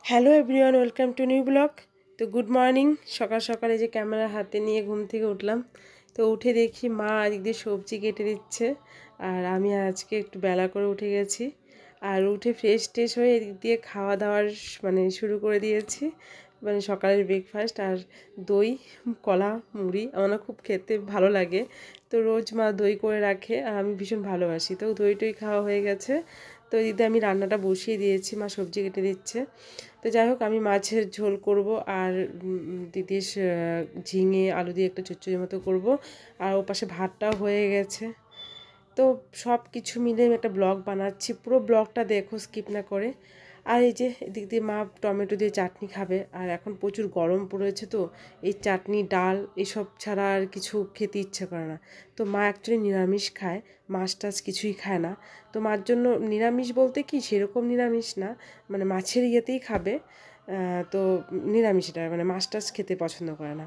Hello everyone, welcome to new blog. তো good morning. সকাল সকালে যে ক্যামেরা হাতে নিয়ে ঘুম থেকে উঠলাম, তো উঠে দেখি মা আজকে দিয়ে সবজি কেটে দিচ্ছে, আর আমি আজকে একটু বেলা করে উঠে গেছি। আর উঠে ফ্রেশ ট্রেশ হয়ে এদিক দিয়ে খাওয়া দাওয়ার শুরু করে দিয়েছি, সকালের ব্রেকফাস্ট। আর দই, কলা, মুড়ি আমার না খুব খেতে ভালো লাগে, তো রোজ মা দই করে রাখে আর আমি ভীষণ ভালোবাসি, তো দই টই খাওয়া হয়ে গেছে। তো এদিকে আমি রান্নাটা বসিয়ে দিয়েছি, মা সবজি কেটে দিচ্ছে। তো যাই হোক, আমি মাছের ঝোল করব, আর দিদি ঝিঙে আলু দিয়ে একটা চচ্চড়ির মতো করব, আর ওপাশে ভাতটাও হয়ে গেছে। তো সব কিছু মিলে আমি একটা ব্লগ বানাচ্ছি, পুরো ব্লগটা দেখো স্কিপ না করে। আর এই যে এদিক দিয়ে মা টমেটো দিয়ে চাটনি খাবে, আর এখন প্রচুর গরম পড়েছে, তো এই চাটনি ডাল এসব ছাড়া আর কিছু খেতে ইচ্ছা করে না। তো মা অ্যাকচুয়ালি নিরামিষ খায়, মাছ টাছ কিছুই খায় না। তো মার জন্য নিরামিষ বলতে কি সেরকম নিরামিষ না, মাছের ইয়েতেই খাবে। তো নিরামিষ এটা, মাছ টাছ খেতে পছন্দ করে না।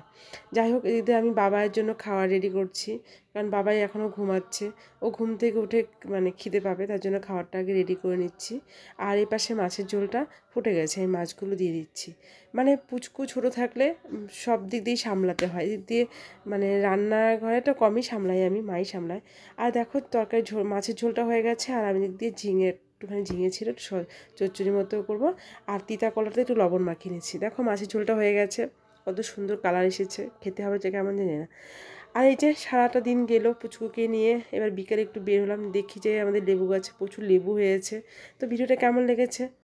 যাই হোক, এদিকে আমি বাবাইয়ের জন্য খাওয়া রেডি করছি, কারণ বাবাই এখনও ঘুমাচ্ছে। ও ঘুম থেকে উঠে খিদে পাবে, তার জন্য খাবারটা আগে রেডি করে নিচ্ছি। আর এই পাশে মাছের ঝোলটা ফুটে গেছে, আমি মাছগুলো দিয়ে দিচ্ছি। পুচকু ছোটো থাকলে সব দিক দিয়েই সামলাতে হয়, এদিক দিয়ে রান্নাঘরেটা কমই সামলাই আমি, মাই সামলায়। আর দেখো তরকারি ঝোল, মাছের ঝোলটা হয়ে গেছে, আর আমি দিক দিয়ে একটুখানি ঝিঙে ছিল চচ্চড়ি মতো করবো। আর তিতা কলাতে একটু লবণ মাখিয়ে নিচ্ছি। দেখো মাছের ঝোলটা হয়ে গেছে, কত সুন্দর কালার এসেছে, খেতে হবে যে কেমন জানি না। আর এই যে সারাটা দিন গেল পুচকুকে নিয়ে, এবার বিকেলে একটু বের হলাম, দেখি যে আমাদের লেবু গাছে প্রচুর লেবু হয়েছে। তো ভিডিওটা কেমন লেগেছে